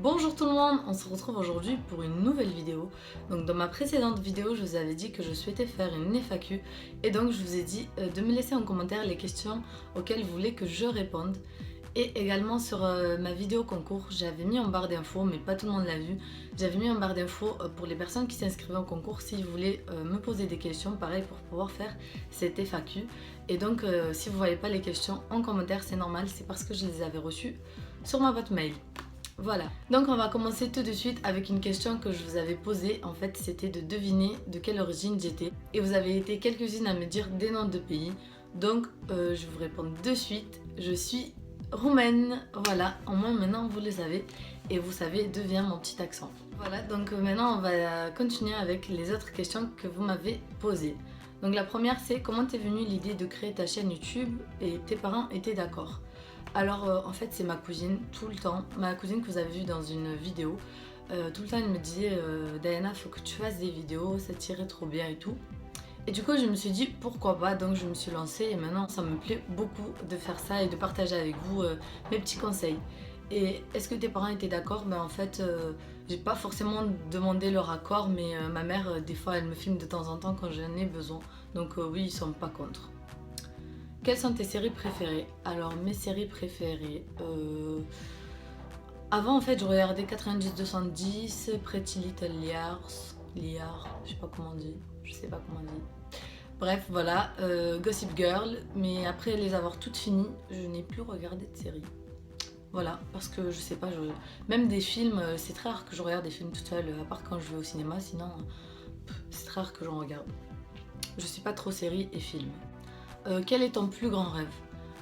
Bonjour tout le monde, on se retrouve aujourd'hui pour une nouvelle vidéo. Donc dans ma précédente vidéo, je vous avais dit que je souhaitais faire une FAQ et donc je vous ai dit de me laisser en commentaire les questions auxquelles vous voulez que je réponde. Et également sur ma vidéo concours, j'avais mis en barre d'infos, mais pas tout le monde l'a vu, j'avais mis en barre d'infos pour les personnes qui s'inscrivaient au concours s'ils voulaient me poser des questions, pareil pour pouvoir faire cette FAQ. Et donc si vous ne voyez pas les questions en commentaire, c'est normal, c'est parce que je les avais reçues sur ma boîte mail. Voilà, donc on va commencer tout de suite avec une question que je vous avais posée. En fait, c'était de deviner de quelle origine j'étais. Et vous avez été quelques-unes à me dire des noms de pays. Donc, je vais vous répondre de suite. Je suis roumaine. Voilà, au moins maintenant vous le savez. Et vous savez d'où vient mon petit accent. Voilà, donc maintenant on va continuer avec les autres questions que vous m'avez posées. Donc la première c'est comment t'es venue l'idée de créer ta chaîne YouTube et tes parents étaient d'accord? Alors en fait c'est ma cousine, tout le temps, ma cousine que vous avez vue dans une vidéo, tout le temps elle me disait Diana faut que tu fasses des vidéos, ça t'irait trop bien et tout. Et du coup je me suis dit pourquoi pas, donc je me suis lancée et maintenant ça me plaît beaucoup de faire ça et de partager avec vous mes petits conseils. Et est-ce que tes parents étaient d'accord? Ben en fait j'ai pas forcément demandé leur accord, mais ma mère des fois elle me filme de temps en temps quand j'en ai besoin, donc oui ils sont pas contre. Quelles sont tes séries préférées? Alors mes séries préférées... Avant en fait je regardais 90-210, Pretty Little Liars, je sais pas comment on dit, Bref voilà, Gossip Girl, mais après les avoir toutes finies, je n'ai plus regardé de séries. Voilà, parce que je sais pas, même des films, c'est très rare que je regarde des films toute seule, à part quand je vais au cinéma, sinon c'est très rare que j'en regarde. Je suis pas trop série et film. Quel est ton plus grand rêve?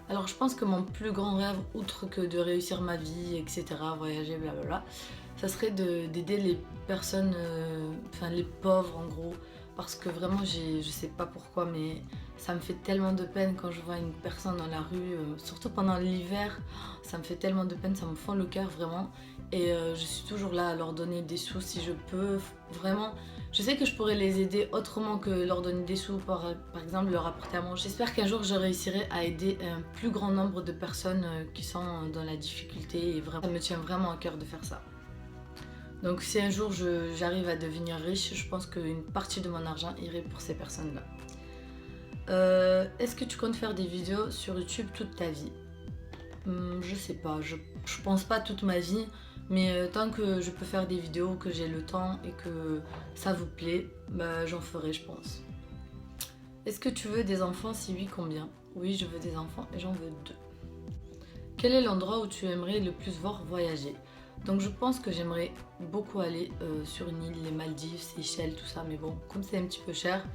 Alors je pense que mon plus grand rêve, outre que de réussir ma vie, etc., voyager, blablabla, ça serait d'aider les personnes, enfin les pauvres en gros, parce que vraiment je sais pas pourquoi, mais ça me fait tellement de peine quand je vois une personne dans la rue, surtout pendant l'hiver, ça me fait tellement de peine, ça me fend le cœur vraiment, et je suis toujours là à leur donner des sous si je peux, vraiment. Je sais que je pourrais les aider autrement que leur donner des sous, par exemple leur apporter à manger. J'espère qu'un jour je réussirai à aider un plus grand nombre de personnes qui sont dans la difficulté et vraiment, ça me tient vraiment à cœur de faire ça. Donc si un jour j'arrive à devenir riche, je pense qu'une partie de mon argent irait pour ces personnes-là. Est-ce que tu comptes faire des vidéos sur YouTube toute ta vie? Je sais pas, je pense pas toute ma vie, mais tant que je peux faire des vidéos, que j'ai le temps et que ça vous plaît, bah, j'en ferai je pense. Est-ce que tu veux des enfants? Si oui, combien? Oui, je veux des enfants et j'en veux 2. Quel est l'endroit où tu aimerais le plus voir voyager? Donc je pense que j'aimerais beaucoup aller sur une île, les Maldives, Seychelles, tout ça, mais bon, comme c'est un petit peu cher,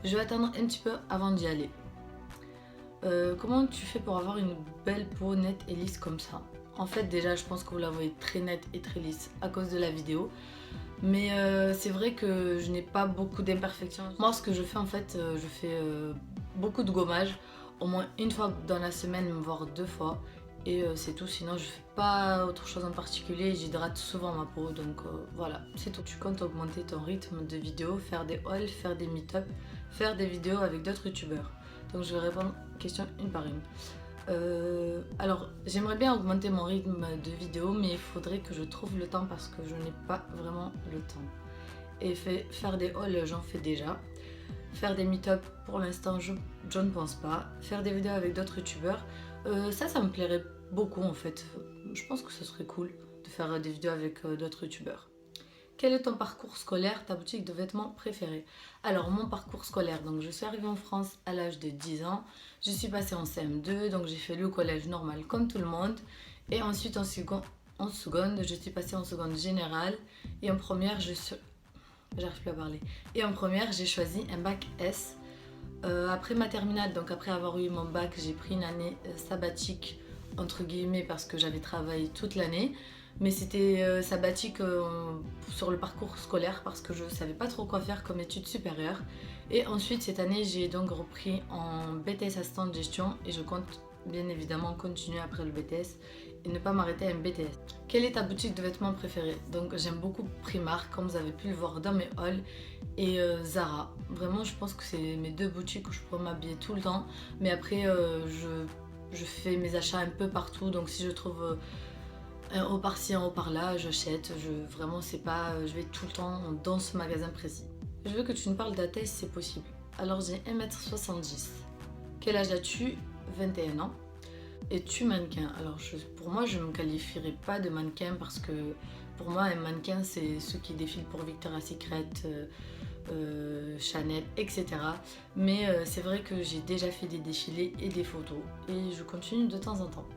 je vais attendre un petit peu avant d'y aller. Comment tu fais pour avoir une belle peau nette et lisse comme ça? En fait déjà je pense que vous la voyez très nette et très lisse à cause de la vidéo. Mais c'est vrai que je n'ai pas beaucoup d'imperfections. Moi ce que je fais en fait, je fais beaucoup de gommage. Au moins une fois dans la semaine, voire 2 fois. Et c'est tout, sinon je fais pas autre chose en particulier. J'hydrate souvent ma peau, donc voilà, c'est tout. Tu comptes augmenter ton rythme de vidéos, faire des hauls, faire des meet-up, faire des vidéos avec d'autres youtubeurs? Donc je vais répondre question une par une. Alors j'aimerais bien augmenter mon rythme de vidéo, mais il faudrait que je trouve le temps parce que je n'ai pas vraiment le temps. Et faire des hauls, j'en fais déjà. Faire des meet-up, pour l'instant, je ne pense pas. Faire des vidéos avec d'autres youtubeurs, ça me plairait beaucoup en fait. Je pense que ce serait cool de faire des vidéos avec d'autres youtubeurs. Quel est ton parcours scolaire, ta boutique de vêtements préférée? Alors mon parcours scolaire, donc je suis arrivée en France à l'âge de 10 ans, je suis passée en CM2, donc j'ai fait le collège normal comme tout le monde, et ensuite en seconde, je suis passée en seconde générale, et en première, j'arrive plus à parler, et en première j'ai choisi un bac S. Après ma terminale, donc après avoir eu mon bac, j'ai pris une année sabbatique entre guillemets parce que j'avais travaillé toute l'année. Mais c'était sabbatique sur le parcours scolaire parce que je savais pas trop quoi faire comme études supérieures. Et ensuite cette année j'ai donc repris en BTS assistant de gestion et je compte bien évidemment continuer après le BTS et ne pas m'arrêter à un BTS. Quelle est ta boutique de vêtements préférée? Donc j'aime beaucoup Primark comme vous avez pu le voir dans mes hauls et Zara. Vraiment je pense que c'est mes 2 boutiques où je pourrais m'habiller tout le temps. Mais après je fais mes achats un peu partout, donc si je trouve un haut par-ci, un haut par-là, j'achète. Vraiment, c'est pas. Je vais tout le temps dans ce magasin précis. Je veux que tu me parles de ta taille si c'est possible. Alors, j'ai 1m70. Quel âge as-tu? 21 ans. Es-tu mannequin? Alors, pour moi, je ne me qualifierais pas de mannequin parce que pour moi, un mannequin, c'est ceux qui défilent pour Victoria's Secret, Chanel, etc. Mais c'est vrai que j'ai déjà fait des défilés et des photos et je continue de temps en temps.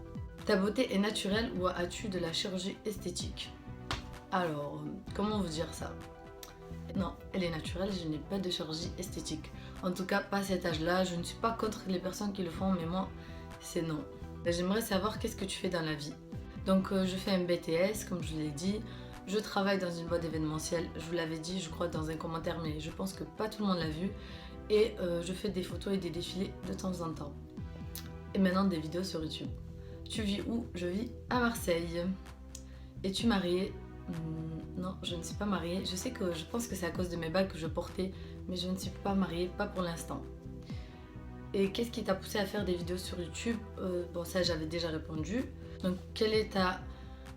Ta beauté est naturelle ou as-tu de la chirurgie esthétique? Alors, comment vous dire ça? Non, elle est naturelle, je n'ai pas de chirurgie esthétique. En tout cas, pas à cet âge-là. Je ne suis pas contre les personnes qui le font, mais moi, c'est non. J'aimerais savoir qu'est-ce que tu fais dans la vie. Donc, je fais un BTS, comme je l'ai dit. Je travaille dans une boîte événementielle. Je vous l'avais dit, je crois, dans un commentaire, mais je pense que pas tout le monde l'a vu. Et je fais des photos et des défilés de temps en temps. Et maintenant, des vidéos sur YouTube. Tu vis où? Je vis à Marseille. Es-tu mariée? Non, je ne suis pas mariée. Je pense que c'est à cause de mes bagues que je portais, mais je ne suis pas mariée, pas pour l'instant. Et qu'est-ce qui t'a poussé à faire des vidéos sur YouTube? Bon, ça j'avais déjà répondu. Donc, quelle est ta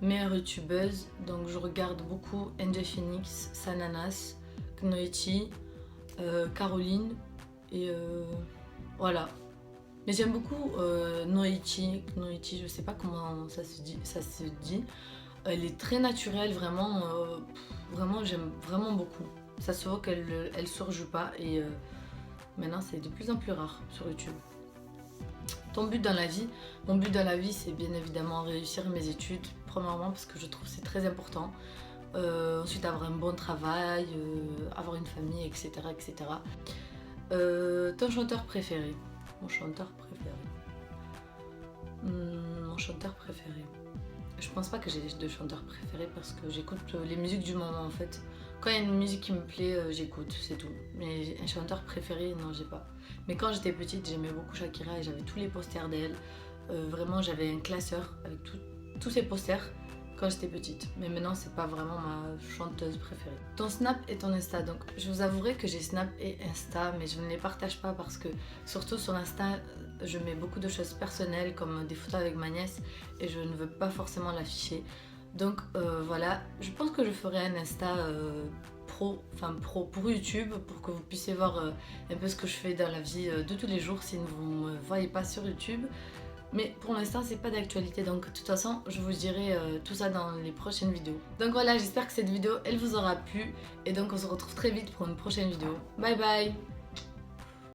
meilleure youtubeuse? Donc, je regarde beaucoup NJ Phoenix, Sananas, Knoichi, Caroline et voilà. Mais j'aime beaucoup Knoichi, je sais pas comment ça se dit. Elle est très naturelle, vraiment, vraiment j'aime vraiment beaucoup. Ça se voit qu'elle surjoue pas et maintenant c'est de plus en plus rare sur YouTube. Ton but dans la vie? Mon but dans la vie, c'est bien évidemment réussir mes études, premièrement parce que je trouve que c'est très important. Ensuite avoir un bon travail, avoir une famille, etc. etc. Ton chanteur préféré? Mon chanteur préféré. Mon chanteur préféré. Je pense pas que j'ai de chanteurs préférés parce que j'écoute les musiques du moment en fait. Quand il y a une musique qui me plaît, j'écoute, c'est tout. Mais un chanteur préféré, non, j'ai pas. Mais quand j'étais petite, j'aimais beaucoup Shakira et j'avais tous les posters d'elle. Vraiment, j'avais un classeur avec tous ces posters quand j'étais petite. Mais maintenant, c'est pas vraiment ma chanteuse préférée. Ton Snap et ton Insta. Donc, je vous avouerai que j'ai Snap et Insta, mais je ne les partage pas parce que, surtout sur Insta, je mets beaucoup de choses personnelles comme des photos avec ma nièce et je ne veux pas forcément l'afficher. Donc voilà, je pense que je ferai un Insta pro pour YouTube pour que vous puissiez voir un peu ce que je fais dans la vie de tous les jours si vous ne me voyez pas sur YouTube. Mais pour l'instant, c'est pas d'actualité, donc de toute façon, je vous dirai tout ça dans les prochaines vidéos. Donc voilà, j'espère que cette vidéo, elle vous aura plu et donc on se retrouve très vite pour une prochaine vidéo. Bye bye!